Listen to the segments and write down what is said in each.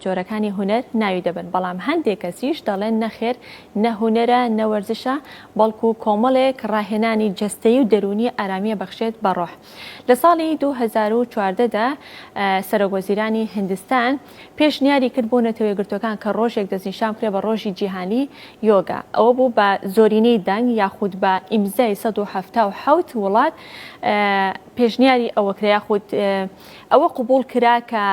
جۆرەکانی هوەر ناوی دەبن بەڵام هەندێک کەسیش دەڵێن نەخێر نەهوەرە نەوەرزشە بەڵکو کۆمەڵێک ڕاهێنانی جەستەیی و دەرونی ئارامیە بەخشێت بە ڕۆح. لە ساڵی 2014دا سەرۆکوەزیرانی هیندستان پێشنیاری کرد بۆ نەتەوەیە گرتوەکان کە ڕۆژێک دەستنیشان بکرێت بە ڕۆژی جیهانی یۆگا. ئەوە بوو بە زۆرینەی دەنگ یاخود بە ئیمزای 177 وڵات پێشنیاری ئەوە کرا یاخود ئەوە قبول کرا کە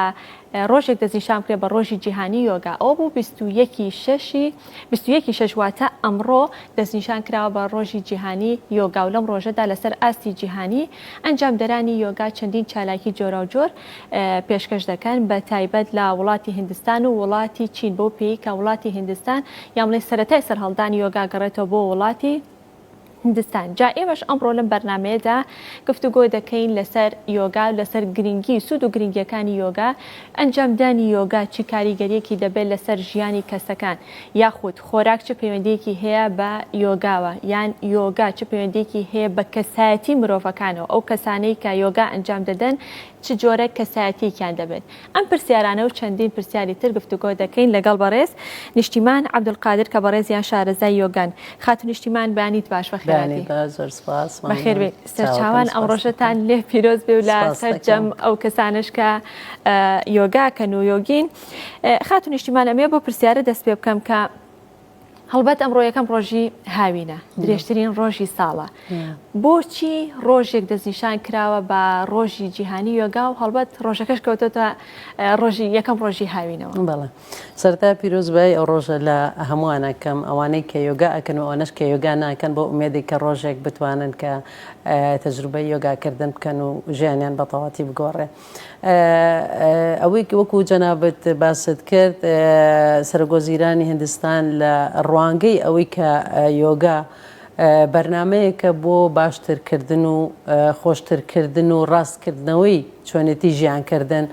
ڕۆژێک دەستنیشان بکرێت بە ڕۆژی جیهانی یۆگا. ئەوە بوو 21 شەش واتە ئەمڕۆ دەستنیشان کراوە بە ڕۆژی جیهانی یۆگا و لەم ڕۆژەدا لەسەر ئاستی جیهانی ئەنجامدەرانی یۆگا چەندین چالاکی جۆرە و جۆر پێشکەش دەکەن بە تایبەت لە وڵاتی هیندستان و وڵاتی چین بۆ پێی کە وڵاتی هیندستان یامڵێ سەرەتای سەرهەڵدانی یۆگا گەڕێتەوە بۆ وڵاتی هیندستان. جا ئێمەش ئەمڕۆ لەم بەرنامەیەدا گفتوگۆ دەکەین لەسەر یۆگا لەسەر گرنگی سوود و گرنگیەکانی یۆگا ئەنجامدانی یۆگا چی کاریگەریەکی دەبێت لەسەر ژیانی کەسەکان یاخود خۆراک چه پەیوەندیەکی هەیە بە یۆگاوە یان یۆگا چه پەیوەندیەکی هەیە بە کەسایەتی مرۆڤەکانەوە ئەو کەسانەی کە یۆگا ئەنجام دەدەن چ جۆرە کەسایەتییان دەبێت. ئەم پرسیارانە و چەندین پرسیاری تر گفتوگۆ دەکەین لەگەڵ بەڕێز نیشتیمان عەبدولقادر کە بەڕێزیان شارەزای یۆگان. خاتون نیشتیمان بەیانیت باش بەخێرایی بەخێر بێ سەرچاوان ئەمڕۆژەتان لێ پیرۆز بێ و لە سەرجەم ئەو کەسانش کە یۆگاکەن و یۆگین. خاتون نیشتیمان ئەمێ بۆ پرسیارە دەست پێ بکەم کە هەڵبەت ئەمڕۆ یەکەم ڕۆژی هاوینە درێژترین ڕۆژی ساڵە بۆچی ڕۆژێک دەستنیشان کراوە بە ڕۆژی جیهانی یۆگا و هەڵبەت ڕۆژەکەش کەوتۆتە ڕۆژی یەکەم ڕۆژی هاوینەوە؟ بەڵێ سەرتا پیرۆزبای ئەو ڕۆژە لە هەمووانەکەم ئەوانەی کە یۆگا ئەکەن و ئەوانەش کە یۆگا ناکەن بۆ ئومێدی کە ڕۆژێک بتوانن کە تەجروبەی یۆگاکردن بکەن و ژیانیان بە تەواتی بگۆڕێ. ئەوەی وەکو جەنابەت باست کرد سەرۆکوەزیرانی هیندستان لە ڕوانگەی ئەوەی کە یۆگا بەرنمەیەکە بۆ باشترکردن و خۆشترکردن و ڕاستکردنەوەی چۆنێتی ژیانکردن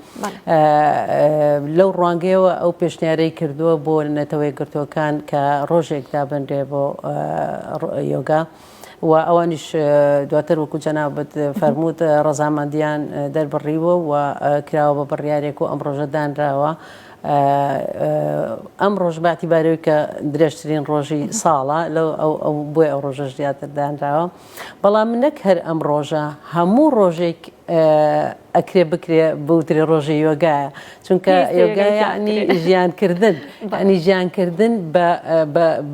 لەو ڕوانگەیەوە ئەو پێشنیارەی کردووە بۆ نەتەوەی گرتوەکان کە ڕۆژێک دابنرێ بۆ یۆگا و ئەوانیش دواتر وەکو جەنابەت فەرمووت ڕەزامەندیان دەربڕیوە و کراوە بە بڕیارێک و ئەم ڕۆژە دانراوە. ئەم ڕۆژ باعتیبارەوەی کە درێژترین ڕۆژی ساڵە لەو بۆی ئەو ڕۆژە زیاتر دانراوە. بەڵام نەک هەر ئەم ڕۆژە هەموو ڕۆژێک ئەکرێ بکرێ بوتری ڕۆژی یۆگایە چونکە یۆگا یعنی ژیانکردن ئەنی ژیانکردن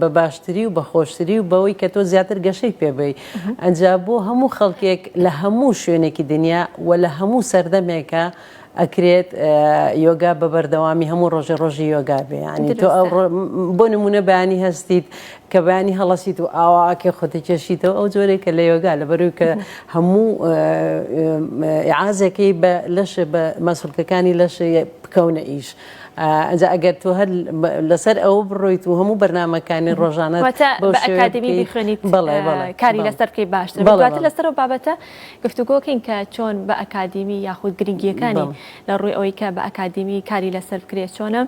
بە باشتری و بە خۆشتری و بەوەی کە تۆ زیاتر گەشەی پێبی ئەنجا بۆ هەموو خەڵکێک لە هەموو شوێنێکی دنیا و لە هەموو سەردەمێکە ئەکرێت یۆگا بە بەردەوامی هەموو ڕۆژی یۆگا بێ ینی تۆ بۆ نمونە بەیانی هەستیت کە بەیانی هەڵەسیت و ئاواکێ خۆتی کێشیتەوە ئەو جۆرێکە لە یۆگا لەبەروی کە هەموو ئیعازێکی بە لەشە بە مەسوولکەکانی لەشە بکەونە ئیش. ئەجا ئەگەر تۆ هەر لەسەر ئەوە بڕۆیت و هەموو بەرنامەکانی ڕۆژانە بە ئەکادمی بخوێنیت کاری لەسەر بکەی باشتر دواتر لەسەر و بابەتە گفتوگۆکەین کە چۆن بە ئەکادمی یاخود گرنگیەکانی لە ڕووی ئەوەی کە بە ئەکادمی کاری لەسەر بکرێت چۆنە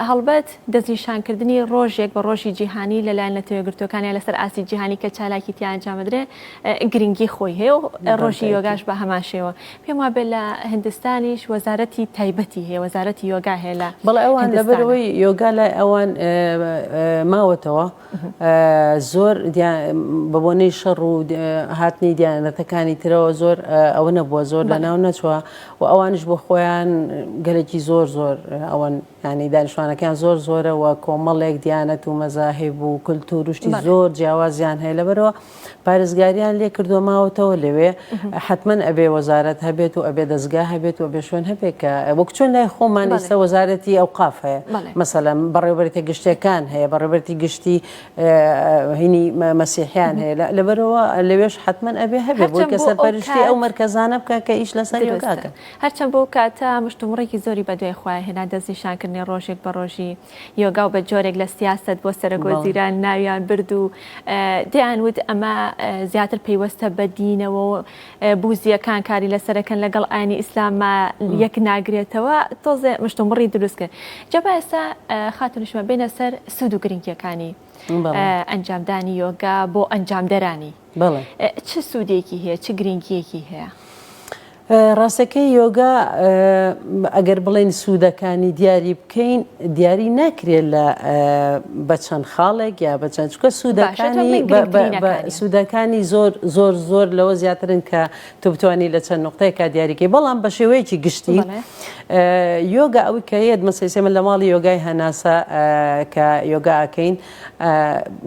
هەڵبەت دەستنیشانکردنی ڕۆژێک بە ڕۆژی جیهانی لەلایەن نەتەوەیەگرتوەکانی لەسەر ئاستی جیهانی کە چالاکی تیا ئەنجامدرێ گرنگی خۆی هەیە و ڕۆژی یۆگاش بە هەمان شێوە. پێم وابێ لە هیندستانیش وەزارەتی تایبەتی هەیە وەزارەتی یۆگا هێلا بەڵێ ئەوان لەبەرەوەی یۆگا لای ئەوان ماوەتەوە زۆر بە بۆنەی شەڕ و هاتنی دیانەتەکانی ترەوە زۆر ئەوە نەبووە زۆر لەناو نەچووە و ئەوانش بۆ خۆیان گەلێکی زۆر ئەوەن ینی دانیشتوانەکان زۆرە و کۆمەڵێک دیانەت و مەزاهب و کولتوروشتی زۆر جیاوازیان هەیە لەبەرەوە پارێزگاریان لێ کردووە ماوەتەوە لەوێ حتمما ئەبێ وەزارەت هەبێت و ئەبێ دەستگا هەبێت و ئەبێ شوێن هەبێت کە وەک چۆن لای خۆمان ئێستا وەزارەتی ئەوقاف هەیە مەسەلەن بەڕێوەبەری گشتیەکان هەیە بەڕێوەبەری گشتی هینی مەسیحیان هەیە لەبەرەوە لەوێش حتمما ئەبێ هەبێت بۆی کە سەرپەرشتی ئەو مەرکەزانە بکە کە ئیش لەسەر یۆگاکە. هەرچەند بۆ کاتە مشتومڕێکی زۆری بەدوێ خۆیان هێنا دەستنیشانکردنی ڕۆژێک بە ڕۆژی یۆگا و بە جۆرێک لە سیاست بۆ سەرۆکوەزیران ناویان برد و دەیانوت ئەمە زیاتر پەیوەستە بە دینەوە و بوزیەکان کاری لەسەرەکەن لەگەڵ ئاینی ئیسلامما یەک ناگرێتەوە تۆزێ مشتومڕی دروستکە. جەبا ئێستا خاتونشمە بینە سەر سوود و گرنگیەکانی ئەنجامدانی یۆگا بۆ ئەنجامدەرانی چه سوودێکی هەیە چه گرنگیەکی هەیە؟ ڕاستەکەی یۆگا ئەگەر بڵێن سوودەکانی دیاری بکەین دیاری ناکرێت لە بە چەند خاڵێک یا بە چەند چکە سوودەکانی زۆر لەوە زیاترن کە تو بتوانانی لە چەند نقطەیەکە دیاریکەی بەڵام بە شێوەیەکی گشتی یۆگا ئەوی کە هەیە مەسەلەی من لە ماڵی یۆگای هەناسە کە یۆگاکەین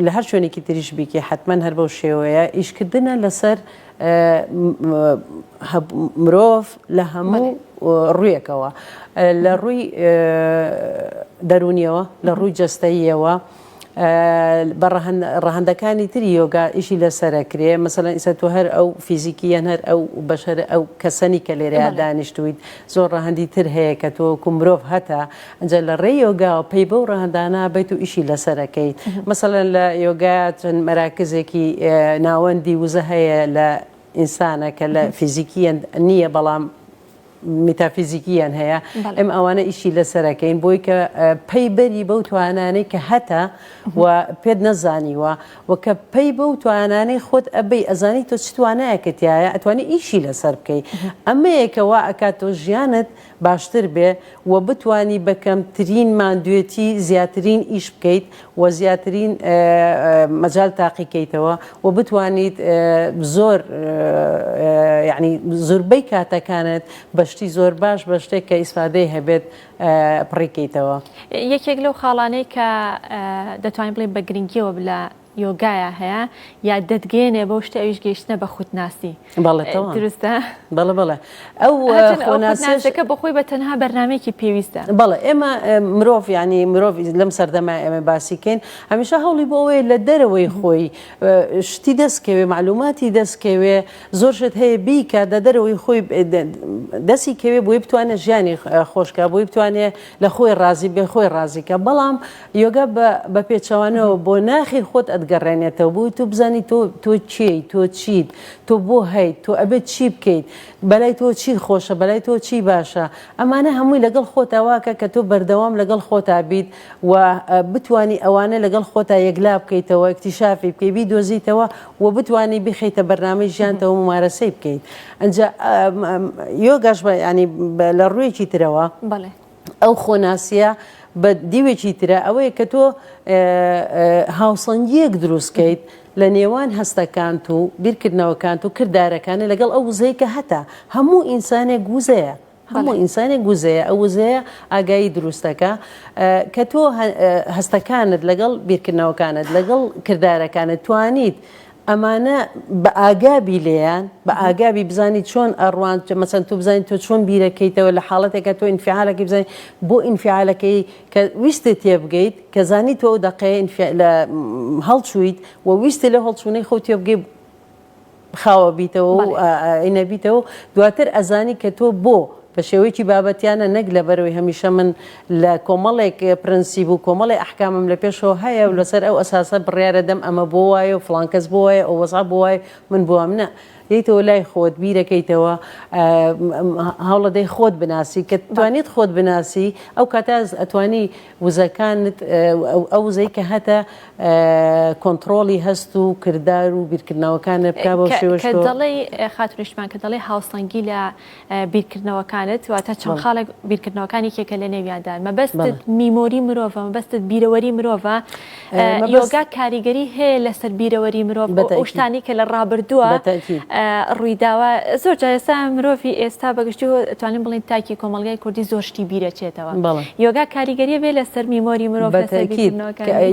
لە هەر شوێنێکی تریش بیکە حتمما هەر بەو شێوەیە ئیشکردنە لەسەر مرۆڤ لە هەموو ڕوویەکەوە لە ڕووی دەرونیەوە لە ڕووی جەستەییەوە بە ڕەهەندەکانی تری یۆگا ئیشی لەسەرەکرێ مەسەلەن ئیسا تۆ هەر ئەو فیزیکیەن هەر ئەو بەشەر ئەو کەسەنی کە لێرەیە دانیشتویت زۆر ڕەهەندی تر هەیە کە تۆ کو مرۆڤ هەتا ئەنجا لە ڕێی یۆگاوە پێی بەو ڕەهەندانە بێت و ئیشی لەسەرەکەیت مەسەلەن لە یۆگا چەند مەراکزێکی ناوەندی وزە هەیە لە ئینسانە کە لە فیزیکیەن نییە بەڵام میتافیزیکیان هەیە ئەم ئەوانە ئیشی لەسەرەکەین بۆی کە پەی بەری بەو توانانەی کە هەتا و پێت نەزانیوە و کە پەی بەو توانانەی خۆت ئەبەی ئەزانی تۆ چ توانایەکەتیایە ئەتوانی ئیشی لەسەر بکەیت ئەمەیەکەوە ئەکات تۆ ژیانت باشتر بێ و بتانی بەکەمترین ماندوێتی زیاترین ئیش بکەیت و زیاترین مەجال تاقیکەیتەوە و بتوانیت زۆر یعنی زۆربەی کاتەکانت بەشتی زۆر باش بە شتێک کە ئیسفادەی هەبێت پڕیکەیتەوە یەکێک لەو خاڵانەی کە دەتوانین بڵێن بە گرنگیەوە لە یۆگایە هەیە یا دەتگەێنێ بەو شتە ئەویش گەیشتنە بە خودناسی دروستە بەڵێ ئەو خۆناسەکە بەخۆی بە تەنها بەرنامێکی پێویستە بەڵێ ئێمە مرۆڤ ینی مرۆڤ لەم سەردەما ئێمە باسیکەین هەمیشە هەوڵی بۆ ئەوەیە لە دەرەوەی خۆی شتی دەستکەوێ معلوماتی دەستکەوێ زۆر شت هەیە بیکە دە دەرەوەی خۆی دەستی کەوێ بۆی بتوانێت ژیانی خۆشکە بۆی بتوانێت لە خۆی ڕازی بێ خۆی ڕازیکە بەڵام یۆگا بە پێچەوانەوە بۆ ناخی خۆت گەڕێنێتەوە بووی تو بزانی تۆ چی تۆ چیت تۆ بۆ هەیت تۆ ئەبێت چی بکەیت بەلای تۆ چی خۆشە بەلای تۆ چی باشە ئەمانە هەمووی لەگەڵ خۆتەواکە کە تۆ بەردەوام لەگەڵ خۆتا بیت و بتانی ئەوانە لەگەڵ خۆتا یەکلا بکەیتەوە ئەکتیشافی بکەی بیدۆزیتەوە و بتانی بخەیتە بەرنامەی ژیانتەوە ممارەسەی بکەیت ئەنجا یۆگاش ینی لە ڕوویەکی ترەوە ئەو خۆناسیە بە دیوێکی ترە ئەوەیە کە تۆ هاوسەنگیەک دروستکەیت لە نێوان هەستەکانت و بیرکردنەوەکانت و کردارەکانە لەگەڵ ئەو وزەیە کە هەتا هەموو ئینسانێک گوزەیە هەموو ئینسانێک گوزەیە ئەو وزەیە ئاگایی دروستەکە کە تۆ هەستەکانت لەگەڵ بیرکردنەوەکانت لەگەڵ کردارەکانت توانیت ئەمانە بە ئاگابی لێیان بە ئاگابی بزانی چۆن ئەڕوان مەچەند تو بزانین تۆ چۆن بیرەکەیتەوە لە حاڵەتێکە تۆ ئینفعالەکەی بزانین بۆ ئینفعالەکەی کە ویستت تێبگەیت کە زانی تۆ ئەو دەقەیە لە هەڵچوویت و ویستی لە هەڵچوونەی خۆ تێبگەی خاوە بیتەوە و ئینەبیتەوە دواتر ئەزانی کە تۆ بۆ بە شێوەیەکی بابەتیانە نەک لەبەرەوەی هەمیشە من لە کۆمەڵێک پرەنسیب و کۆمەڵی ئەحکامم لە پێشەوە هەیە و لەسەر ئەو ئەساسە بڕیارە دەم ئەمە بۆ وایە و فڵان کەس بۆ وایە ئەو وەزا بۆ وایە من بۆم نە دیتەوە لای خۆت بیرەکەیتەوە هەوڵەدەی خۆت بناسی کە توانیت خۆت بناسی ئەو کاتاز ئەتوانی وزەکانت ئەو وزەی کە هەتە کۆنتترۆلی هەست و کردار و بیرکردنەوەکانە بک بۆ شێوەش دەڵێ خاتریشمان کە دەڵێ هاوسەنگی لە بیرکردنەوەکانت واتە چەند خاڵێک بیرکردنەوەکانی کێکە لە نێویاندان مەبەستت میمۆری مرۆڤە مەبەستت بیرەوەری مرۆڤە یۆگا کاریگەری هەیە لەسەر بیرەوەری مرۆڤ ئەو شتانی کە لە ڕابردووە ڕوویداوە زۆر جا ئێستا مرۆڤی ئێستا بەگشتی توانین بڵین تاکی کۆمەلگای کوردی زۆر شتی بیرەچێتەوە یۆگا کاریگەریە بێ لەسەر میمۆری مرۆڤ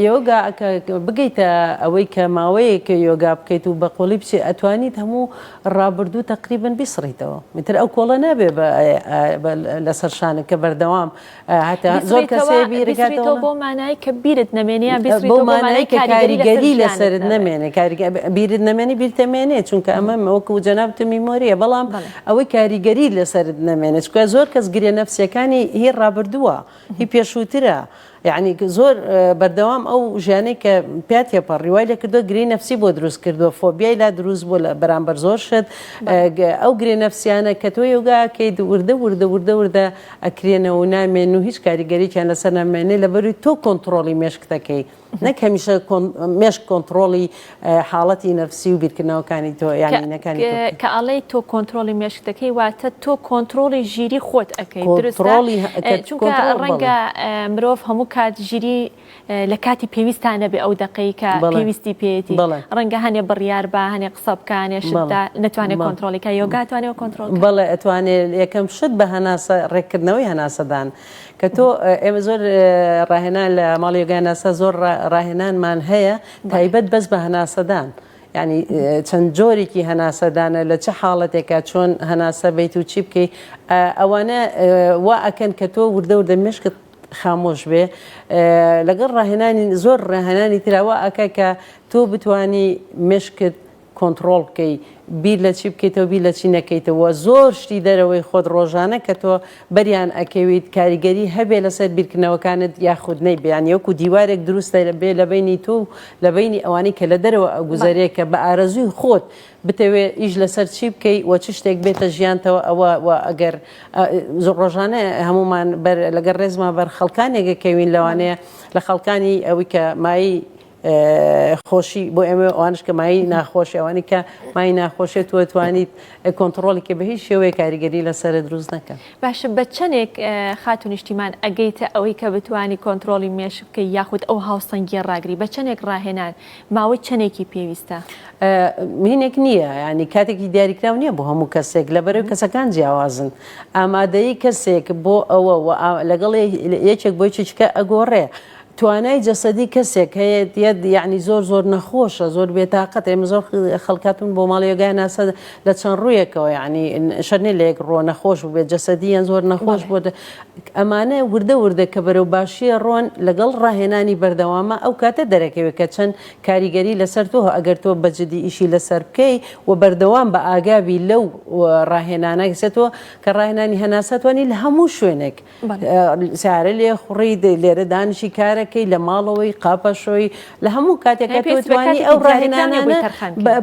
یۆگا بگەیتە ئەوەی کە ماوەیە کە یۆگا بکەیت و بە قۆڵی بچێت ئەتوانیت هەموو ڕابردوو تقریبن بیسڕیتەوە میتر ئەو کۆڵە نابێ لەسەر شانە کە بەردەوام هەتا زۆر کەسێ بیرەکاتەوە بۆ مانای کە بیرت نەمێنیان بۆ مانای کە کاریگەری لەسرت نەمێنێ بیرت نەمێنی بیرتەمێنێ چونکە ئەمە وەکو جەنابتە میمۆریە بەڵام ئەوەی کاریگەری لەسرت نەمێنێت چکە زۆر کەس گرێ نەفسیەکانی هی ڕابردووە هی پێشووترە يعني زۆر بەردەوام ئەو ژیانەی کە پیاتێ پەڕی وای لێ کردو گرێی نەفسی بۆ دروست کردووە فۆبیای لا دروست بۆ بەرامبەر زۆر شت ئەو گرێ نەفسیانە کە تۆ یۆگاکەیت وردە ئەکرێنەوە و نامێن و هیچ کاریگەرییان لەسەر نامێنێ لەبەروی تۆ کۆنتترۆلی مێشکتەکەی نەک هەمیشە مێشک کۆنتترۆلی حاڵەتی نەفسی و بیرکردنەوەکانی تۆ یانینەکانی کە ئەڵێ تۆ کۆنتترۆلی مێشکتەکەی واتە تۆ کۆنتترۆلی ژیری خۆت ئەەکەی چونکە ڕەنگە مرۆڤ هەموو کات ژیری لە کاتی پێویستانە بێ ئەو دقەی کە پێویستی پێێتی ڕەنگە هەنێ بڕیار بە هەنێ قسە بکانێ شتدا نتوانێت کۆنتترۆلیکە یۆگاتوانێت کۆنتترۆل بەڵێ ئەتوانێت یەکەم شت بە هەناسە ڕێکردنەوەی هەناسەدان کە تۆ ئێمە زۆر ڕاهێنان لە ماڵی یۆگاناسە زۆر ڕاهێنانمان هەیە تایبەت بەس بە هەناسەدان ینی چەند جۆرێکی هەناسەدانە لە چه حاڵەتێکە چۆن هەناسە بیت و چی بکەی ئەوانە وا ئەکەن کە تۆ وردە مشکت خامۆش بێ لەگەڵ ڕاهێنانی زۆر ڕاهێنانی تراوە ئەکە کە تۆ بتانی مشکت کۆنتترۆل بکەی بیر لە چی بکەیتەوە بیر لە چی نەکەیتەوە زۆر شتی دەرەوەی خۆت ڕۆژانە کە تۆ بەریان ئەکەویت کاریگەری هەبێ لەسەر بیرکردنەوەکانت یاخودنەی بیان یەکو دیوارێک دروستە بێ لە بینی تۆ لە بینی ئەوانەی کە لە دەرەوە ئەگوزارێکە بە ئارەزوی خۆت بتەوێ ئیش لەسەر چی بکەی وە چ شتێک بێتە ژیانتەوە ئەوە ئەگەر ڕۆژانە هەمومان لەگەر ڕێزمان بەر خەڵکانێکەکەوین لەوانەیە لە خەڵکانی ئەوەی کە مایی خۆشی بۆ ئێمە ئەوانش کە مای ناخۆشی ئەوانی کە مای ناخۆشێت توە توانیت کۆنتترۆڵێکی بە هیچ شێوەیە کاریگەری لەسەر دروست نەکەن باشە بە چەندێک خاتون نیشتیمان ئەگەیتە ئەوەی کە بتوانی کۆنتترۆلی مێش بکەی یاخود ئەو هاوسەنگی ڕاگری بە چەندێک ڕاهێنان ماوەی چەندێکی پێویستە مینێک نییە ینی کاتێکی دیاریکرااو نییە بۆ هەموو کەسێک لەبەرەوەی کەسەکان جیاوازن ئامادەی کەسێک بۆ ئەوە لەگەڵ یەکێک بۆی چکە ئەگۆڕێ توانای جەسەدی کەسێک هەیە یعنی زۆر نەخۆشە زۆر بێتاقەت ئێمە زۆر خەڵکاتون بۆ ماڵی یۆگای ناسە لە چەند ڕوویەکەوە یعنی شەرنێ لە یەک ڕۆ نەخۆش بێت جەسەدیان زۆر نەخۆش بۆ ئەمانە وردە کە بەرەو باشیە ڕۆن لەگەڵ ڕاهێنانی بەردەوامە ئەو کاتە دەرەکەوێت کە چەند کاریگەری لەسەر تۆ ئەگەر تۆ بەجددی ئیشی لەسەر بکەی و بەردەوام بە ئاگاوی لەو ڕاهێنانە کەسێتەوە کە ڕاهێنانی هەناسەتوانی لە هەموو شوێنێک سیارە لێ خوڕی لێرە دانیشی کارە لە ماڵەوەی قاپەشۆی لە هەموو کاتێکە توانی ئەو ڕاهێنانە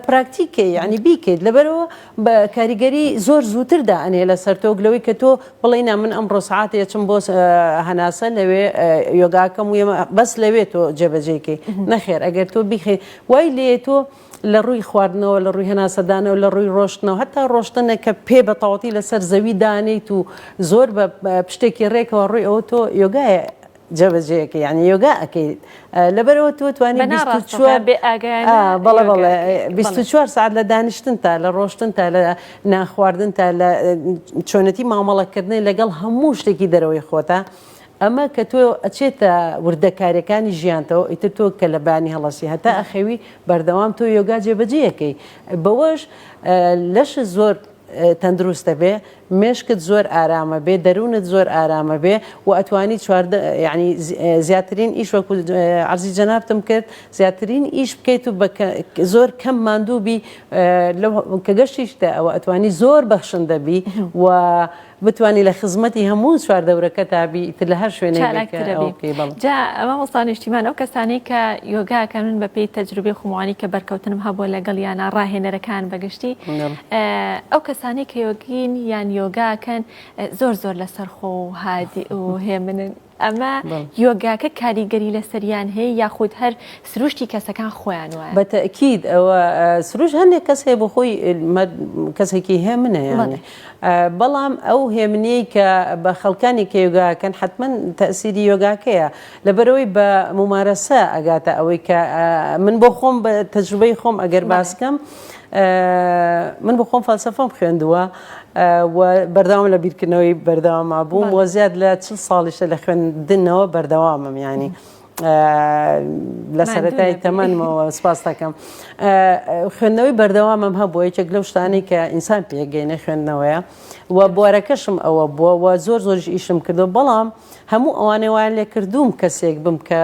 پراکتیکێ ینی بیکەیت لەبەرەوە بە کاریگەری زۆر زووتردا ئەنێ لەسەر تۆگلەوەی کە تۆ بڵێنا من ئەمڕۆ سعاتێ چم بۆ هەناسە لەوێ یۆگاکەم و بەس لەوێ تۆ جێبەجێکەی نەخێر ئەگەر تۆ بیخێ وای لێ تۆ لە ڕووی خواردنەوە لە ڕووی هەناسەدانەوە لە ڕووی ڕۆشتنەوە هەتا ڕۆشتنە کە پێ بە تەواوەتی لەسەر زەوی دانیت و زۆر بە پشتێکی ڕێکەوە ڕووی ئەوە تۆ یۆگایە جەبەجەیەکە یعنی یۆگا ئەەکەیت لەبەرەوە تۆ توانی بەڵێ 24 ساعت لە دانیشتن تا لە ڕۆشتن تا لە ناخواردن تا لە چۆنەتی مامەڵەکردنی لەگەڵ هەموو شتێکی دەرەوەی خۆتە ئەمە کە تۆ ئەچێتە وردەکارەکانی ژیانتەوە ئیتر تۆ کە لە بانی هەڵەسی هەتا ئەخەوی بەردەوام تۆ یۆگا جێبەجێیەکەی بەوەش لەش زۆر تەندروستە بێ مێشکت زۆر ئارامە بێ دەروونت زۆر ئارامە بێ و ئەتوانی ینی زیاترین ئیش وەکو عەرزی جەنابتم کرد زیاترین ئیش بکەیت و زۆر کەم ماندووبی کە گەشتیشتە ئەوە ئەتوانی زۆر بەخشندە بی و بتوانی لە خزمەتی هەموو چواردەورەکە تابی تر لە هەر شوێنێک جا ئەمە وەستان نیشتیمان ئەو کەسانی کە یۆگاکەن من بەپێی تەجروبەی خۆمانی کە بەرکەوتنم هەبووە لەگەڵ یانە ڕاهێنەرەکان بەگشتی ئەو کەسانی کە یۆگین یان یۆگاکەن زۆر لەسەر خۆ و هادی و هێمنن ئەمە یۆگاکە کاریگەری لەسەریان هەیە یاخود هەر سروشتی کەسەکان خۆیان وایە بەتەکید ئەوە سروش هەندێک کەس هەیە بۆ خۆی کەسێکی هێمنە یانێ بەڵام ئەو هێمنەی کە بە خەڵکانی کە یۆگاکەن حتمما تەسیری یۆگاکەیە لەبەرەوەی بە ممارەسە ئەگاتە ئەوەی کە من بۆ خۆم بە تەجروبەی خۆم ئەگەر باسکەم من بۆ خۆم فەلسەفەم خوێندووە و بەردەوام لە بیرکردنەوەی بەردەواما بووم و زیاد لە 40 ساڵیشە لە خوێندنەوە بەردەوامم ینی لە سەرەتای تەمەنمەوە سپاس دەکەم خوێندنەوەی بەردەوامم هەبووە یەکێک لەو شتانەی کە ئینسان پێگەینە خوێندنەوەیە و بوارەکەشم ئەوە بووە و زۆر ئیشم کردو بەڵام هەموو ئەوانەی وایان لێ کردووم کەسێک بم کە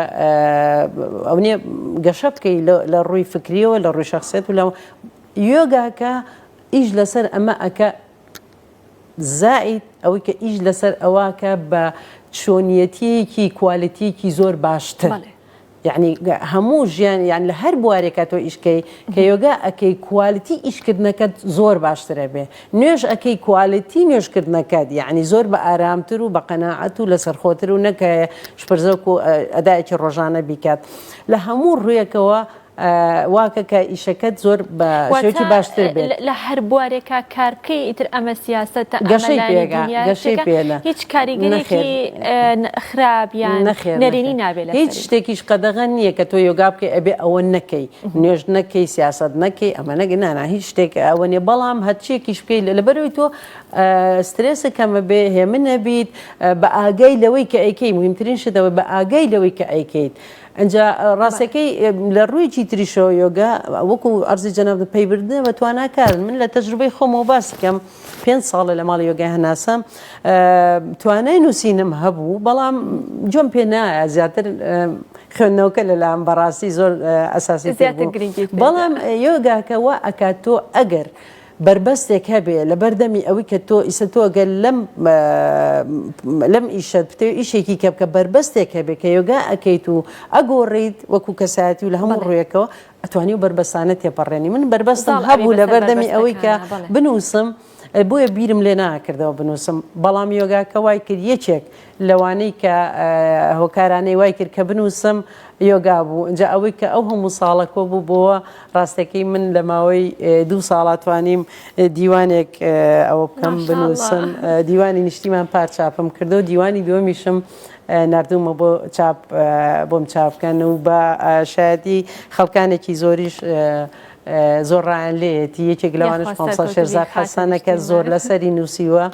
ئەو نیە گەشە بکەی لە ڕووی فکریەوە لە ڕووی شەخسیەت و لە یۆگاکە ئیش لەسەر ئەمە ئەکە زائید ئەوەی کە ئیش لەسەر ئەواکە بە چۆنیەتیەکی کوالیتیکی زۆر باشتر. یعنی هەموو ژیان یان لە هەر بوارێکە تۆ ئیشکەی کە یۆگا ئەکەی کوالیتی ئیشکردنەکەت زۆر باشترە بێ نوێژ ئەکەی کوالیتی نوێژکردنەکەت یعنی زۆر بە ئارامتر و بە قەناعەت و لەسەرخۆتر و نەکە شپرزەک و ئەدایەکی ڕۆژانە بیکات لە هەموو ڕوویەکەوە واکە کە ئیشەکەت زۆر بە شێوکی باشتر بێت لە هەر بوارێکە کارکەی ئیتر ئەمە سیاسەتە گەشەی پێگە هیچ کاریگەریەکی خراپیان نەرێنی نابێت هیچ شتێکیش قەدەغەن نییە کە تۆ یۆگا بکەی ئەبێ ئەوە نەکەی نوێژ نەکەی سیاست نەکەی ئەمە نەگەنانە هیچ شتێک ئەوە نیە بەڵام هەرچیەکیش بکەی لەبەرەوەی تۆ سترێسە کەمە بێ هێمن نەبیت بە ئاگای لەوەی کە ئەیکەی مهمترین شتەوە بە ئاگای لەوەی کە ئەیکەیت ئەجا ڕاستەکەی لە ڕوویی تریشەوە یۆگا وەکو ئەرزی جەناب پەیبردنە بە تواناکارن من لە تەجروبەی خۆمەوە باس بکەم 5 ساڵە لە ماڵی یۆگای هەناسەم توانای نووسینم هەبوو بەڵام جۆم پێ نایە زیاتر خوێندنەوەکە لەلایەن بەڕاستی زۆر ئەساسی بەڵام یۆگاکەوە ئەکات تۆ ئەگەر بربەستێک هەبێ لە بەردەمی ئەوەی کە تۆ ئیسە تۆ گەل لەم ئیشت بتێ ئیشێکی کە بکە بربەستێک هەبێ کە یۆگا ئەەکەیت و ئەگۆڕیت وەکو کەسایەتی و لە هەموو ڕوویەکەوە ئەتوانی و بربەستانە تێپەڕێنی من بربەستم هەبوو لە بەردەمی ئەوەی کە بنووسم بۆیە بیرم لێ ناکردەوە بنووسم بەڵام یۆگاکە وای کرد یەکێک لەوانەی کە هۆکارانەی وای کرد کە بنووسم یۆگا بوو اینجا ئەوەی کە ئەو هەموو ساڵەکە بوو بۆەوە ڕاستەکەی من لە ماوەی 2 ساڵات توانیم دیوانێک ئەوە بکەم بنووسم دیوانی نیشتیمان پارچاپم کردو و دیوانی دووەمیشم نردومە بۆ چاپ بۆم چاپکەن و بە شایەتی خەڵکانێکی زۆریش زۆر ڕایان لێتی یەکێک لەوانش 500 حەسانەکە زۆر لەسەری نووسیوە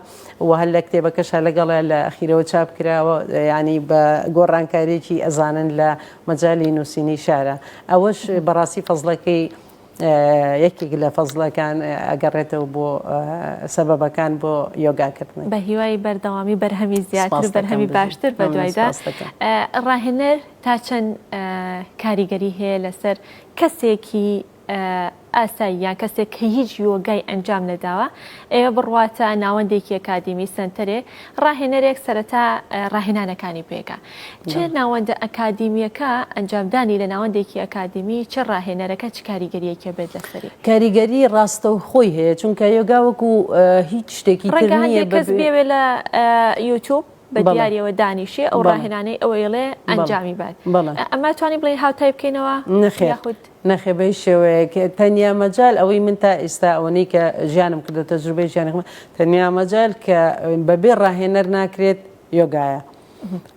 و هەر لە کتێبەکەشە لەگەڵە لە ئەخیرەوە چاپ کراوە ینی بە گۆڕانکاریێکی ئەزانن لە مەجای نووسینی شارە ئەوەش بەڕاستی فەزڵەکەی یەکێک لە فەزڵەکان ئەگەڕێتەوە بۆ سەبەبەکان بۆ یۆگاکردن بە هیوای بەردەوامی بەرهەمی زیاتر بەرهەمی باشتر بە دوایدا ڕاهێنەر تا چەند کاریگەری هەیە لەسەر کەسێکی ئاساییان کەسێک کە هیچ یۆگای ئەنجام نەداوە ئێوە بڕواتە ناوەندێکی ئەکادیمی سنتەرێ ڕاهێنەرێک سەرەتا ڕاهێنانەکانی پێکە چه ناوەندە ئەکادیمیەکە ئەنجامدانی لە ناوەندێکی ئەکادیمی چه ڕاهێنەرەکە چ کاریگەریەکە بێت لەسەری کاریگەری ڕاستە و خۆی هەیە چونکە یۆگا وەکو هیچ شتێکی تر نییە کەس بێوێ لە یوتیوب بە دیاریەوە دانیشێ ئەو ڕاهێنانەی ئەوەیڵێ ئەنجامی بات ئەمە توانی بڵێ هاوتای بکەینەوە نەخێ بەی شێوەیە تەنیا مەجال ئەوەی من تا ئێستا ئەوەی کە ژیانم کردو تەجروبەی ژیانم تەنیا مەجال کە بەبێ ڕاهێنەر ناکرێت یۆگایە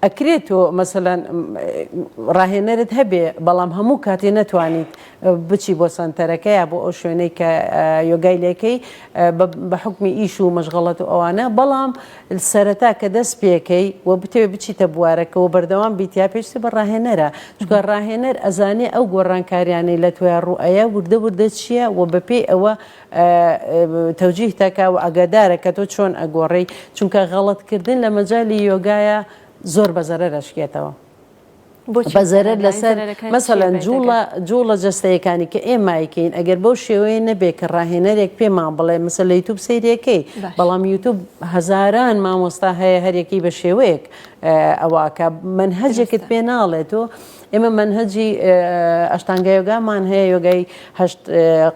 ئەکرێتەوە مەسەلەن ڕاهێنەرت هەبێ بەڵام هەموو کاتێ نەتوانیت بچی بۆ سنتەرەکە یا بۆ ئەو شوێنەی کە یۆگای لێکەی بە حکمی ئیش و مەشغەڵەت و ئەوانە بەڵام سەرەتا کە دەست پێکەی و بتێوێ بچیتە بوارەکەەوە بەردەوام بیتیا پێشتی بە ڕاهێنەرە چکە ڕاهێنەر ئەزانێ ئەو گۆڕانکاریانەی لە توێ ڕوئەیە وردە وردە چییە و بەپێی ئەوە تەوجیه تاکا و ئاگادارە کە تۆ چۆن ئەگۆڕی چونکە غەڵەتکردن لە مەجای یۆگایە زۆر بەزەرە دەشکێتەوە بەزەرەر لەسەر مەسەلەن جوڵە جەستەیەکانی کە ئێمایکەین ئەگەر بەو شێوەیە نەبێ کە ڕاهێنەرێک پێمان بڵێ مەسە لە یوتوب سەیرەکەی بەڵام یوتوب هەزاران مامۆستا هەیە هەرێکی بە شێوەیەک ئەوواکە منهەجێکت پێ ناڵێت و ئێمە منهەجی ئەشتانگە یۆگامان هەیە یۆگای هەشت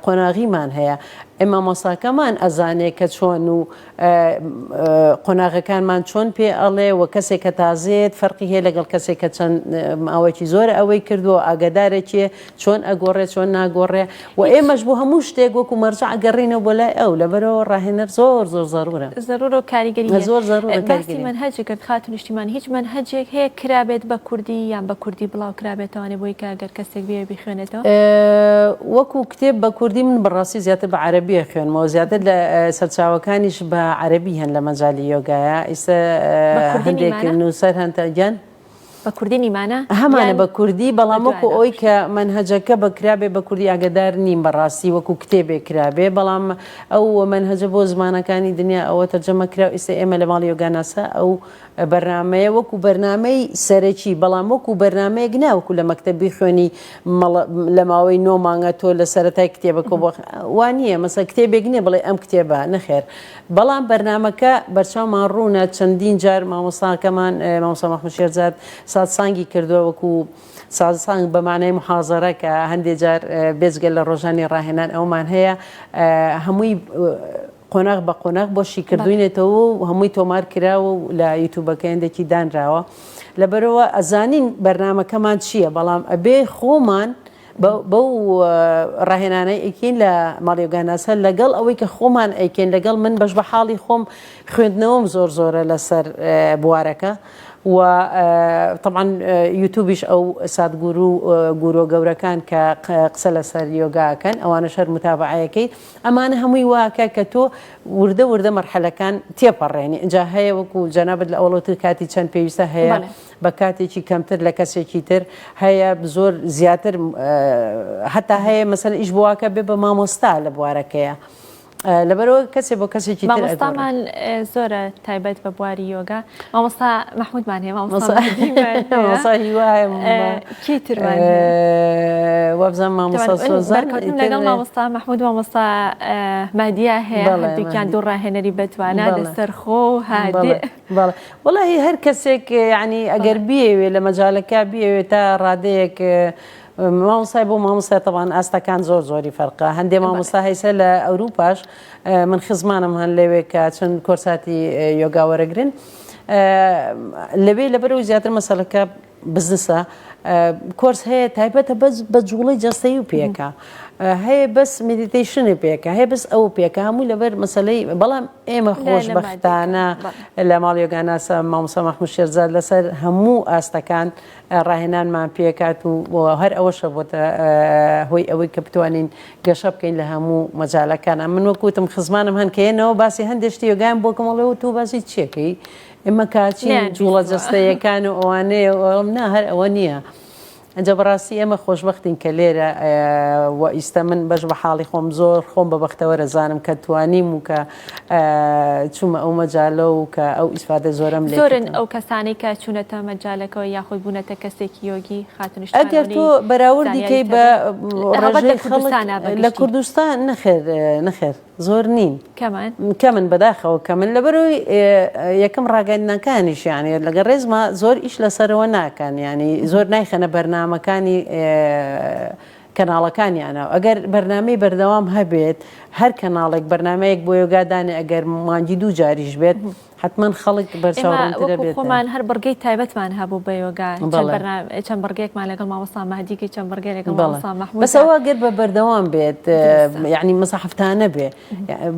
قۆناغیمان هەیە ئێمە مۆساکەمان ئەزانێ کە چۆن و قۆناغەکانمان چۆن پێ ئەڵێ و کەسێک کە تازێت فەرقی هەیە لەگەڵ کەسێک کە چەند ماوەی زۆر ئەوەی کردووە ئاگدارێکیە چۆن ئەگۆڕێ چۆن ناگۆڕێ و ئێمەش بۆ هەموو شتێک وەکو مەرجع ئەگەڕینەوە بۆ لای ئەو لەبەرەوە ڕاهێنەر زۆر زەرورە زەرور و کاریگەری زۆر زەرورە باسی منهەجێک کرد خاتون نیشتیمان هیچ منهەجێک هەیە کرابێت بە کوردی یان بە کوردی بڵاو کرابێتوانێ بۆی کە ئەگەر کەسێک بێ بخوێنێتەوە وەکو کتێب بە کوردی من بەڕاستی زیاتر بە عەرەبیە خوێنمەوە زیاتر لە سەرچاوەکانیش بە عەرەبی هەن لە مەجالی یۆگایە ئیستا هەندێک نووسەر هەنتەگەن بە کوردی نیمانە هەمانە بە کوردی بەڵام وەکو ئەوی کە منهەجەکە بەکرابێ بە کوردی ئاگدار نیم بەڕاستی وەکو کتێبێ کرابێ بەڵام ئەو منهەجە بۆ زمانەکانی دنیا ئەوە تەرجەمە کرا ئێستا ئێمە لە ماڵی یۆگاناسا ئەو بەرنامەیە وەکو بەرنامەی سەرەکی بەڵام وەکو بەرنمەیەک ناوەکو لە مەکتەبی خوێنی لە ماوەی 9 مانگە تۆ لە سەرەتای کتێبەکە وانە مەسە کتێبێک نییە بڵێ ئەم کتێبە نەخێر بەڵام بەرنمەکە بەرچاومان ڕوونە چەندین جار مامۆستاکەمان مامۆستا مەحموود شێرزاد سازسانگی کردووە وەکو سازسانگ بەمانای محازەرە کە هەندێک جار بێجگە لە ڕۆژانی ڕاهێنان ئەومان هەیە هەمووی قۆناغ بە قۆناغ بۆشی کردوینێتەوە و هەمووی تۆمار کراوە و لە یوتوبەکە هەندێکی دانراوە لەبەرەوە ئەزانین بەرنمەکەمان چییە بەڵام ئەبێ خۆمان بەو ڕاهێنانەی ئەیکین لە ماڵی یۆگاناسا لەگەڵ ئەوەی کە خۆمان ئەیکەین لەگەڵ من بەش بە حاڵی خۆم خوێندنەوەم زۆرە لەسەر بوارەکە و طبعا یوتوبیش ئەو سادگور و گورۆ گەورەکان کە قسە لەسەر یۆگاکەن ئەوانە شەر متابعەکەی ئەمانە هەمووی واکە کە تۆ وردە مەرحەلەکان تێپەڕێنی اینجا هەیە وەکو جەنابەت لە ئەوڵەتی کاتی چەند پێویستە هەیە بە کاتێکی کەمتر لە کەسێکی تر هەیە زۆر زیاتر هەتا هەیە مەسەن ئیش بواکە بێ بە مامۆستا لە بوارەکەیە لەبەرەوە کەسێ بۆ کەسێکی تر مامۆستامان زۆرە تایبەت بە بواری یۆگا مامۆستا مەحمودمان هەیە مامۆستا کیترمان وابزان مامۆستا سۆزان لەگەڵ مامۆستا مەحمود مامۆستا مادیە هەیە هەردووکیان دوو ڕاهێنەری بەتوانە لەسەر خۆ هادێ وەڵی هەر کەسێک یعنی ئەگەر بیەوێ لە مەجالەکە بیەوێت تا ڕادەیەک مامۆستای بۆ مامۆستای طبعاً ئاستەکان زۆری فەرقە هەندێ مامۆستا هەیسە لە ئەوروپاش من خزمانم هەن لەوێ کە چەند کۆرساتی یۆگا وەرەگرن لەوێ لەبەرەوەی زیاتر مەسەلەکە بزنسە کۆرس هەیە تایبەتە بە جوڵەی جەستەیی و پێکە هەیە بەس مدیتیشنی پێکە هەیە بەس ئەو پێکە هەمووی لەبەر مەسەلەی بەڵام ئێمە خۆشبەختانە لە ماڵ یۆگاناسا مامۆستا مەحموود شێرزاد لەسەر هەموو ئاستەکان ڕاهێنانمان پێکات و هەر ئەوەشە بۆتە هۆی ئەوەی کە بتوانین گەشە بکەین لە هەموو مەجالەکانە من وەکوتم خزمانم هەن کەێنەوە باسی هەندێک شتی یۆگایان بۆکەمەڵەوە تۆ باسی چیەکەی ئێمە کاچی جوڵە جەستەیەکان و ئەوانەیە نا هەر ئەوە نییە ئەجا بەڕاستی ئێمە خۆشببختین کە لێرە و ئیستا من بەش بە حاڵی خۆم زۆر خۆم بە بەختەوە رەزانم کە توانیم و کە چوومە ئەو مەجالە و کە ئەو ئیسفادە زۆرم لێ زۆرن ئەو کەسانی کە چوونەتە مەجالەکەەوە یاخۆی بوونەتە کەسێکی یۆگی خاتونش ئەگەر تۆ بەراوردیکەی بە ڕێژەی لە کوردستان نەخێر زۆر نین کە من بەداخەوە کە من لەبەرەوەی یەکەم ڕاگەاندنەکانیش یانی لەگە ڕێزمە زۆر ئیش لەسەرەوە ناکەن ینی زۆر نایخەنە بەرنامەکانی کەناڵەکانیانە ئەگەر بەرنامەی بەردەوام هەبێت هەر کەناڵێک بەرنمەیەک بۆ یۆگادانێ ئەگەر مانگی دوو جاریش بێت حتمما خەڵک بەرچاوڕێنترە بێت خۆمان هەر بڕگەی تایبەتمان هەبوو بە یۆگا چەند بڕگەیەکمان لەگەڵ مامۆستا مەهدیکە چەند بڕگەی لەگەڵ مامۆستا مەحموود بەسەوە گەر بە بەردەوام بێت یعنی مەسە هەفتانە بێ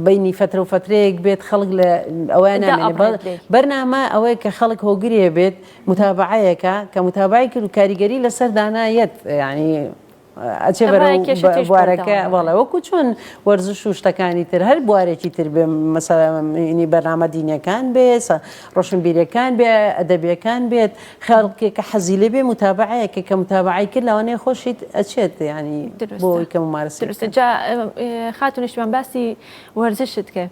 بینی فترە و فترەیەک بێت خەڵک لە ئەوەیە نامێنێت بەرنامە ئەوەیە کە خەڵک هۆگریە بێت متابعەیەکە کە متابعی کرد و کاریگەری لەسەر دانایەت یعنی ئەچێ بوارەکە وڵە وەکو چۆن وەرزش و شتەکانی تر هەر بوارێکی تر بێ مەسەڵەنی بەرنامە دینیەکان بێت ڕۆشنبیریەکان بێ ئەدەبیەکان بێت خەڵکێکە حەزی لێ بێ متابعەیەکە کە متابعی کرد لەوانەیە خۆشیت ئەچێت ینی بۆی کە ممارەسی خاتونشمان باسی وەرزشت کە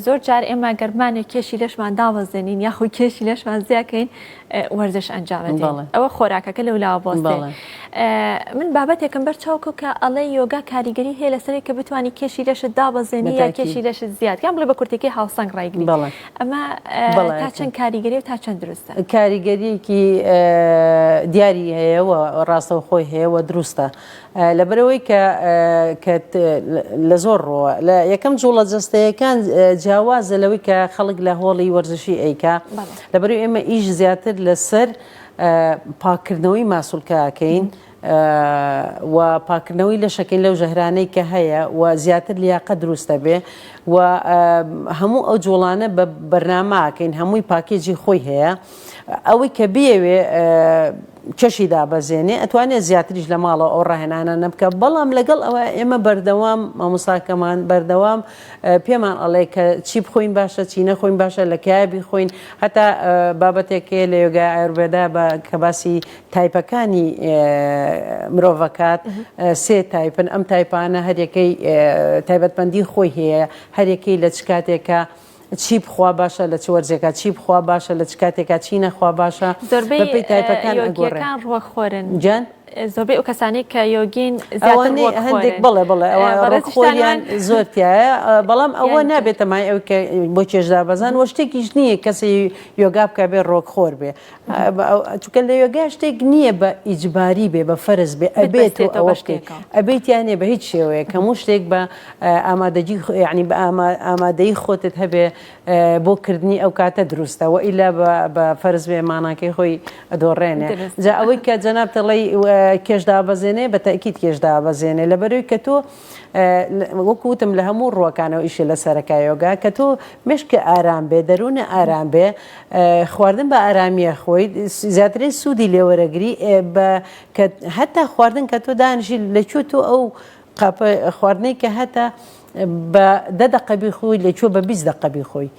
زۆر جار ئێمە گەرمانێک کێشی لەشمان داوەزێنین یاخۆی کێشی لەشمان زیاکەین وەرزش ئەنجامەدەین ئەوە خۆراکەکە لەولاوە بۆستێ من بابەتێکم بەرچاوکە کە ئەڵێ یۆگا کاریگەری هەیە لەسەری کە بتوانانی کێشی لەشت دابەزێنی یا کێشی لەشت زیاد یان بڵێ بە کورتێکی هاوسەنگ ڕایگری ئەمە تا چەند کاریگەری و تا چەند دروستە کاریگەریەکی دیاری هەیە و ڕاستەوە خۆی هەیە و دروستە لەبەرەوەی کە لە زۆر ڕۆوە لە یەکەم جوڵە جەستەیەکان جیاوازە لەوەی کە خەڵک لە هۆڵی وەرزشی ئەیکا لەبەرەوەی ئێمە ئیش زیاتر لەسەر پاکردنەوەی ماسوولکەکەین و پاکردنەوەی لە شەکەین لەو ژەهرانەی کە هەیە و زیاتر لیاقە دروستە بێ و هەموو ئەو جوڵانە بە بەرنامەکەین هەمووی پاکێجی خۆی هەیە ئەوەی کە بێوێ کەشی دابەزێنێ ئەتوانێت زیاتریش لە ماڵەوە ئەو ڕاهێنانە نەبکە بەڵام لەگەڵ ئەوە ئێمە بەردەوام مامۆستاکەمان بەردەوام پێمان ئەڵێ کە چی بخۆین باشە چی نەخۆین باشە لە کایبی خۆین هەتا بابەتێکێ لە یۆگای ئایورڤێدا بە کە باسی تایپەکانی مرۆڤەکات سێ تایپن ئەم تایپانە هەرێکەی تایبەتمەندی خۆی هەیە هەرێکەی لە چ کاتێکە چی بخوا باشە لە چ وەرزێکە چی بخوا باشە لە چ کاتێکا چی نەخوا باشە زۆربەی یۆگیەکان ڕوەخۆرن جان زۆربەی ئەو کەسانی کە یۆگین هەندێک بڵێ ڕۆکخۆریان زۆرتیایە بەڵام ئەوە نابێتە مای ئەو بۆ چێژدا بەزان وە شتێکیش نییە کەسی یۆگا بکە بێ ڕۆکخۆر بێ چونکە لە یۆگا شتێک نییە بە ئیجباری بێ بە فەرز بێ ئەبێت و ئەوە شتێک ئەبێتیانێ بە هیچ شێوەیە کە هەموو شتێک بە ئامادەجی ینی بە ئامادەی خۆتت هەبێ بۆ کردنی ئەو کاتە دروستەوە ئیلا بە فەرز بێ ماناکەی خۆی ئەدۆڕێنێ جا ئەوەی کە جەناب دەڵێ کێشدا بەزێنێ بە تەکیید کێشدا بەزێنێ لەبەرەوەی کە تۆ وەکوتم لە هەموو ڕوەکانەوە ئیشی لە سەرەکە یۆگا کە تۆ مشکە ئارام بێ دەروونە ئارام بێ خواردن بە ئارامیە خۆی زیاترین سوودی لێوەرەگری هەتا خواردن کە تۆ دانیشی لەکوێ تۆ ئەو قاپە خواردنەی کە هەتا بە 10 دقەبی خۆی لەکوێ بە 20 دقەبی خۆی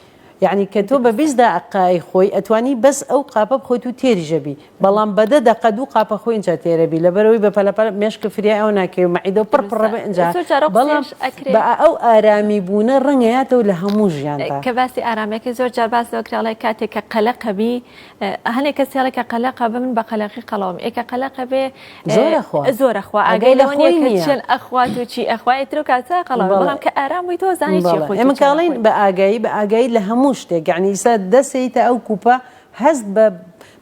یعنی کە تۆ بە 20 دقەی خۆی ئەتوانی بەس ئەو قاپە بخۆیت و تێریژەبی بەڵام بە 10 دقە دوو قاپە خۆی اینجا تێرەبی لەبەرەوەی بە پەلەپەل مێشکە فریا ئەو ناکەی و مەعیدە پڕڕەبە ئەنجا بەڵام بە ئەو ئارامی بوونە ڕەنگەیاتەوە لە هەموو ژیاندا کە باسی ئارامەکە زۆر جار باس دەکراڵی کاتێک کە قەلەقەبی هەنێک کەسیڵێک کە قەلەقە بە من بە قەلەقی قەڵەوەم ئێکە قەلەقە بێ زۆرەخوا ئاگەی لە خۆی چێن ئەخوات و چی ئەخوای تر و کاتە قەڵەوە بەڵام کە ئارام بووی تۆ زانی چی خۆی ئێمە کاڵین بە ئاگایی لە هەموو شتێک یعنی ئیسا دەسەیتە ئەو کوپە هەست بە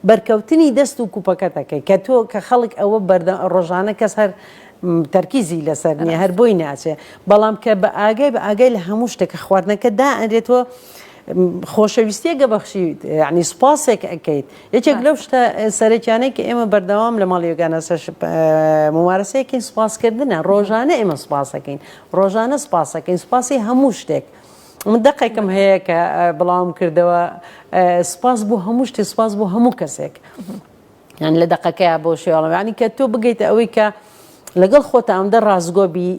بەرکەوتنی دەست و کوپەکە دەکەی کە تۆ کە خەڵک ئەوە بەردە ڕۆژانە کەس هەر تەرکیزی لەسەر نییە هەر بۆی ناچێ بەڵام کە بە ئاگای لە هەموو شتێکە خواردنەکە دائەنرێتەوە خۆشەویستیە گەبەخشی ینی سپاسێک ئەەکەیت یەکێک لەو شتە سەرەکیانەی کە ئێمە بەردەوام لە ماڵی یۆگانە ممارەسەیەکەین سپاسکردنە ڕۆژانە ئێمە سپاسەکەین ڕۆژانە سپاسەکەین سپاسی هەموو شتێک من دقیقم هەیە کە بڵاوم کردەوە سپاس بۆ هەموو شتێ سپاس بۆ هەموو کەسێک یان لە دقەکەیە بۆ شێوەڵم ینی کە تۆ بگەیتە ئەوەی کە لەگەڵ خۆتە ئەمدە ڕازگۆبی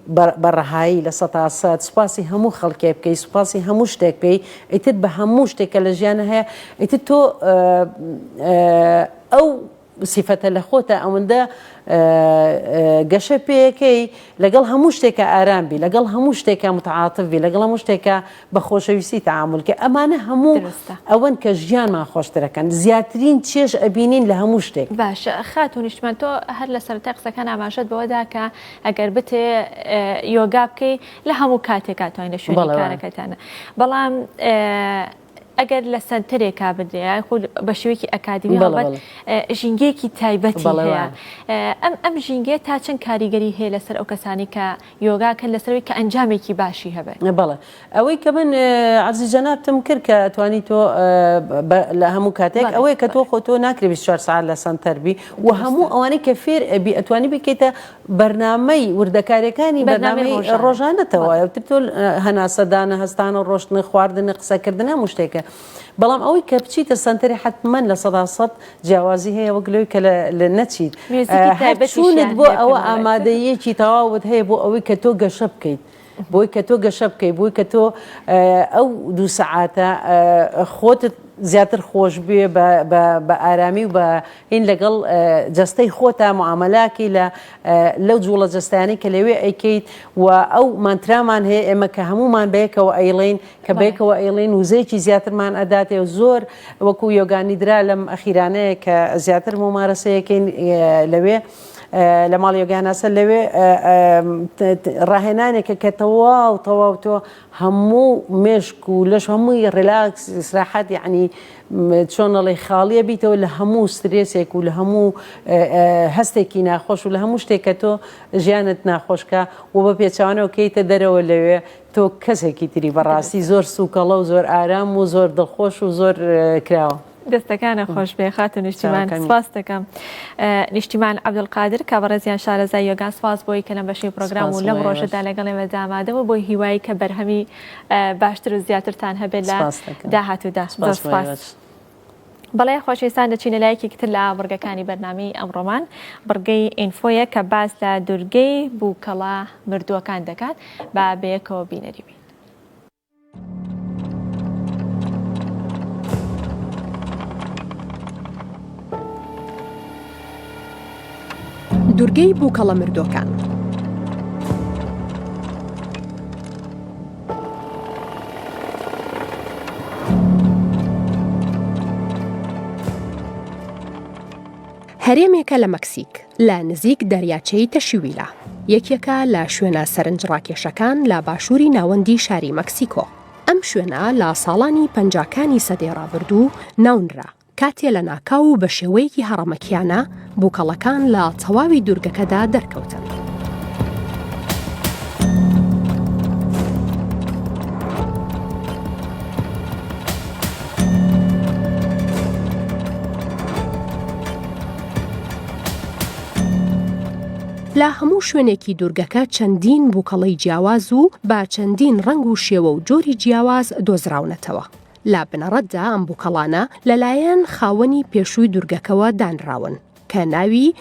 بەڕەهایی لە 100 سوپاسی هەموو خەڵکێ بکەی سوپاسی هەموو شتێک بکەی ئیتر بە هەموو شتێکە لە ژیانە هەیە ئیتر تۆ ئەو سیفەتە لە خۆتە ئەوەندە گەشە پێەکەی لەگەڵ هەموو شتێکە ئارامبی لەگەڵ هەموو شتێکە متعاتفبی لەگەڵ هەموو شتێکە بە خۆشەویستی تعاملکە ئەمانە هەموو ئەوەن کە ژیانمان خۆشترەکەن زیاترین چێژ ئەبینین لە هەموو شتێک باشە خاتونیشتمان تۆ هەر لە سەرەتای قسەکان ئاماژەت بەوەدا کە ئەگەر بتێ یۆگا بکەی لە هەموو کاتێکا توانین لە شوێنی کارەکەتانە بەڵام ئەگەر لە سنتەرێکا بدرێ بە شێوەیەکی ئەکادمی هەڵبەت ژینگەیەکی تایبەتی هەیە ئەم ژینگێ تا چەند کاریگەری هەیە لەسەر ئەو کەسانی کە یۆگاکەن لەسەرەوەی کە ئەنجامێکی باشی هەبێت بەڵێ ئەوەی کە من عەرزی جەنابتم کرد کە ئەتوانی تۆ لە هەموو کاتێک ئەوەیە کە تۆ خۆ تۆ ناکرێ 24 ساعت لە سنتەربی و هەموو ئەوانەی کە فێر ئەبی ئەتوانی بکەیتە بەرنامەی وردەکاریەکانی بەرنامەی ڕۆژانەتەوە تر تۆ هەناسەدانە هەستانە ڕۆشتن خواردن قسەکردن هەموو شتێکە بەڵام ئەوەی کە بچیتە سنتەری حتمما لە 100 جیاوازی هەیە وەک لەوەی کە لە نەچیت چوونت بۆ ئەوە ئامادەیەکی تەواوت هەیە بۆ ئەوەی کە تۆ گەشە بکەیت بۆی کە تۆ گەشە بکەیت بۆی کە تۆ ئەو 2 سەعاتە خۆتت زیاتر خۆش بێ بە ئارامی و بە هین لەگەڵ جەستەی خۆتە معامەلاکی لەو جوڵە جەستانەی کە لەوێ ئەیکەیت و ئەو مانترامان هەیە ئێمە کە هەمومان بەیەکەوە ئەیڵین کە بەیەکەوە ئەیڵین وزەیەکی زیاترمان ئەداتێ و زۆر وەکو یۆگانیدرا لەم ئەخیرانەیە کە زیاتر ممارەسەیەکەین لەوێ لە ماڵ یۆگاناسە لەوێ ڕاهێنانێکە کە تەواو تۆ هەموو مێشک و لەش هەمووی ڕیلاکس ئیسراحەت یعنی چۆنەڵی خاڵیە بیتەوە لە هەموو سترێسێک و لە هەموو هەستێکی ناخۆش و لە هەموو شتێک کە تۆ ژیانت ناخۆشکە و بە پێچوانەوە کەیتە دەرەوە لەوێ تۆ کەسێکی تری بەڕاستی زۆر سوکەڵە و زۆر ئارام و زۆر دڵخۆش و زۆر کراوە. دەستەکانە خۆش بێ خاتون نیشتیمان سپاس دەکەم نیشتیمان عەبدولقادر کە بەڕێزیان شارەزای یۆگا سپاس بۆی کە لەم بەشەی پرۆگرام و لەم ڕۆژەدا لەگەڵێمە دامادەوە بۆی هیوایی کە بەرهەمی باشتر و زیاترتان هەبێت لە داهاتوودا. زۆر سپاس. بەڵێ خۆشەویستان دەچینە لایەکێکتر لە بڕگەکانی بەرنامەی ئەمڕۆمان بڕگەی ئینفۆیە کە باس لە دوورگەی بووکەڵە مردووەکان دەکات با بەیەکەوە بینەری بین. دوورگەی بووکەڵە مردووەکان. هەرێمێکە لە مەکسیک لە نزیک دەریاچەی تەشیویلا، یەکێکە لە شوێنە سەرنجڕاکێشەکان لە باشووری ناوەندی شاری مەکسیکۆ. ئەم شوێنە لە ساڵانی پەنجاکانی سەدەی ڕابردوو ناونرا کاتێ لە ناکاو و بە شێوەیەکی هەڕەمەکیانە بووکەڵەکان لە تەواوی دوورگەکەدا دەرکەوتن. لە هەموو شوێنێکی دوورگەکە چەندین بووکەڵەی جیاواز و با چەندین ڕنگ و شێوە و جۆری جیاواز دۆزراونەتەوە. لا بنەڕەتدا ئەم بووکەڵانە لەلایەن خاوەنی پێشووی دوورگەکەوە دانراون کە ناوی